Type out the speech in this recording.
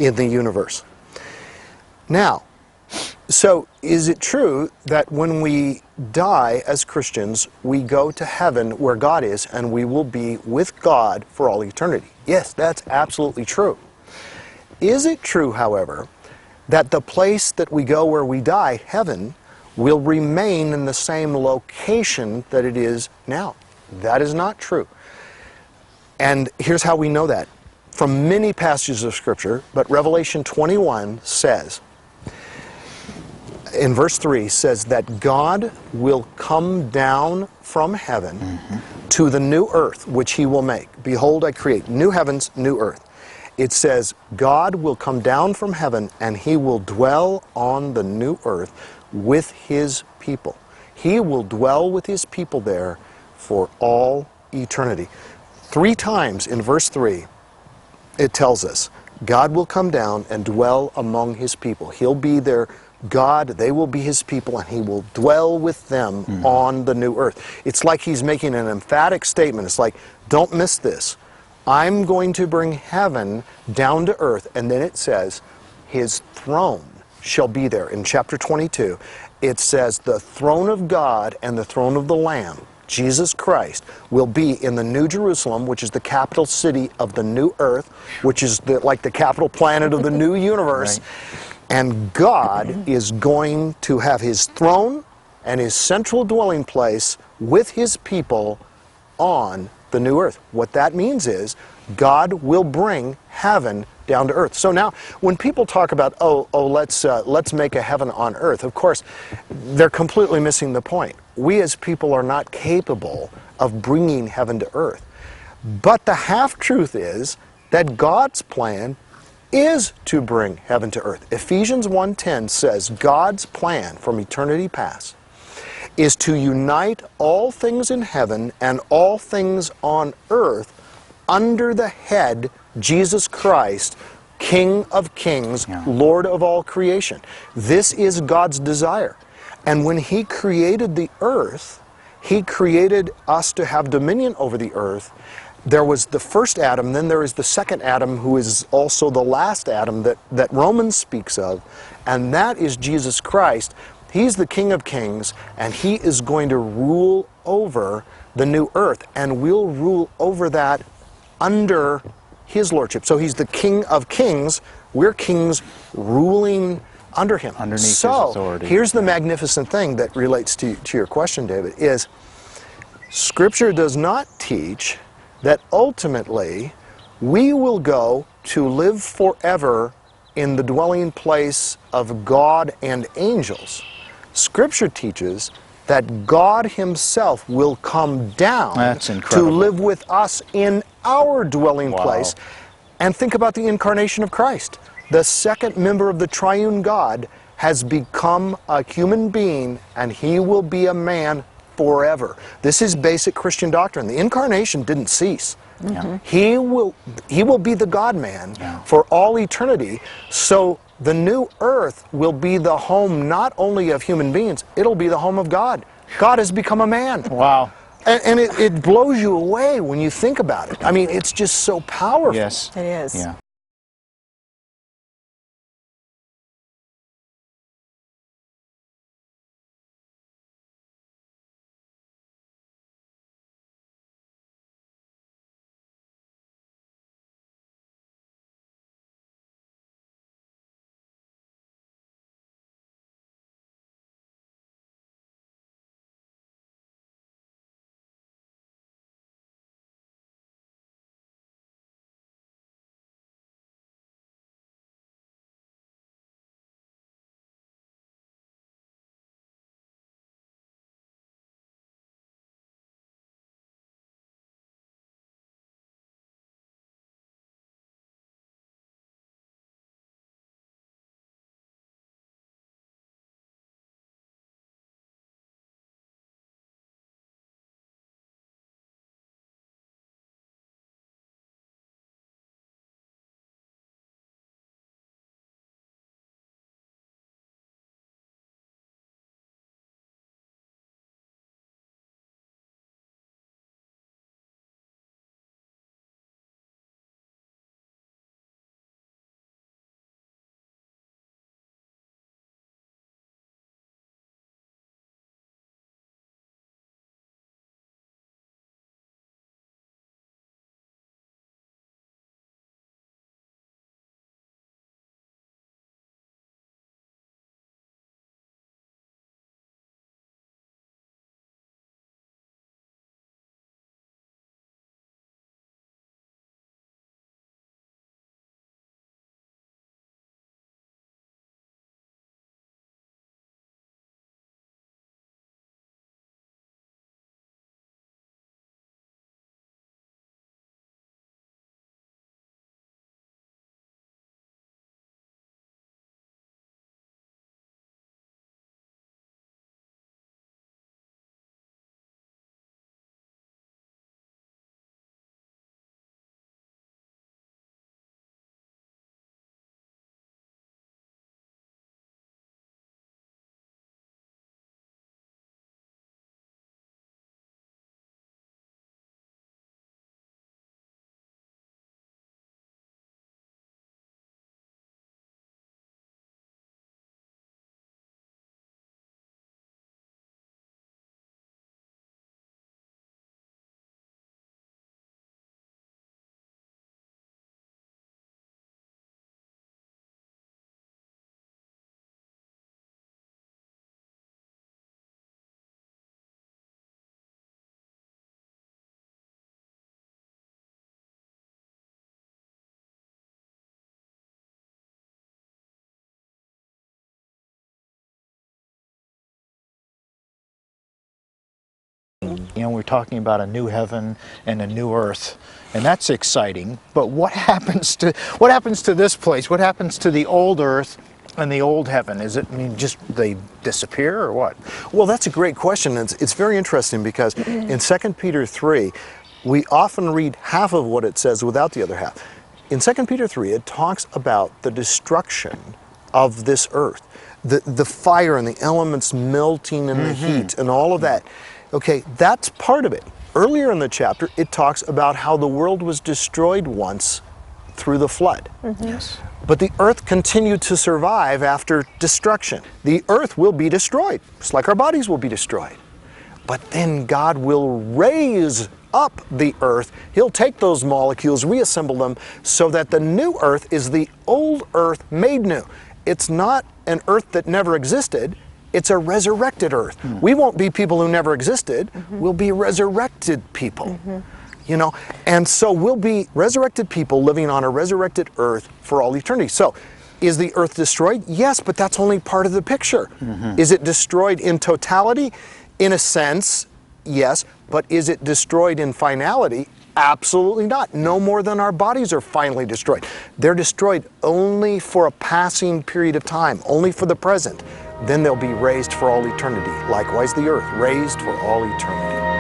in the universe. Now, so is it true that when we die as Christians, we go to heaven where God is and we will be with God for all eternity? Yes, that's absolutely true. Is it true, however, that the place that we go where we die, heaven, will remain in the same location that it is now? That is not true. And here's how we know that. From many passages of Scripture, but Revelation 21 says, in verse 3, says that God will come down from heaven to the new earth, which he will make. Behold, I create new heavens, new earth. It says, God will come down from heaven and he will dwell on the new earth with his people. He will dwell with his people there for all eternity. 3 times in verse 3, it tells us, God will come down and dwell among his people. He'll be their God, they will be his people, and he will dwell with them on the new earth. It's like he's making an emphatic statement. It's like, don't miss this. I'm going to bring heaven down to earth. And then it says, his throne shall be there. In chapter 22, it says, the throne of God and the throne of the Lamb, Jesus Christ, will be in the New Jerusalem, which is the capital city of the new earth, which is like the capital planet of the new universe. Right. And God is going to have his throne and his central dwelling place with his people on the new earth. What that means is God will bring heaven down to earth. So now, when people talk about, let's make a heaven on earth, of course, they're completely missing the point. We as people are not capable of bringing heaven to earth. But the half-truth is that God's plan is to bring heaven to earth. Ephesians 1:10 says God's plan from eternity past is to unite all things in heaven and all things on earth under the head Jesus Christ, King of kings, Lord of all creation. This is God's desire. And when he created the earth, he created us to have dominion over the earth. There was the first Adam, then there is the second Adam, who is also the last Adam that Romans speaks of, and that is Jesus Christ. He's the King of Kings, and he is going to rule over the new earth, and we'll rule over that under his lordship. So he's the King of Kings. We're kings ruling under him. Underneath his authority. Here's the magnificent thing that relates to your question, David, is Scripture does not teach that ultimately we will go to live forever in the dwelling place of God and angels. Scripture teaches that God himself will come down to live with us in our dwelling place. And think about the incarnation of Christ. The second member of the triune God has become a human being, and he will be a man forever. This is basic Christian doctrine. The incarnation didn't cease. He will be the God-man for all eternity. So the new earth will be the home not only of human beings, it'll be the home of God. God has become a man. Wow. And it blows you away when you think about it. I mean, it's just so powerful. Yes. It is. Yeah. You know, we're talking about a new heaven and a new earth, and that's exciting. But what happens to this place? What happens to the old earth and the old heaven? Is it, I mean, just they disappear or what? Well, that's a great question. It's very interesting because in 2 Peter 3, we often read half of what it says without the other half. In 2 Peter 3, it talks about the destruction of this earth, the fire and the elements melting and the heat and all of that. Okay, that's part of it. Earlier in the chapter, it talks about how the world was destroyed once through the flood. Yes. But the earth continued to survive after destruction. The earth will be destroyed, just like our bodies will be destroyed. But then God will raise up the earth. He'll take those molecules, reassemble them, so that the new earth is the old earth made new. It's not an earth that never existed. It's a resurrected earth. We won't be people who never existed. We'll be resurrected people. You know, and so we'll be resurrected people living on a resurrected earth for all eternity. So, is the earth destroyed? Yes, but that's only part of the picture. Is it destroyed in totality? In a sense, yes, but is it destroyed in finality? Absolutely not. No more than our bodies are finally destroyed. They're destroyed only for a passing period of time, only for the present. Then they'll be raised for all eternity. Likewise, the earth, raised for all eternity.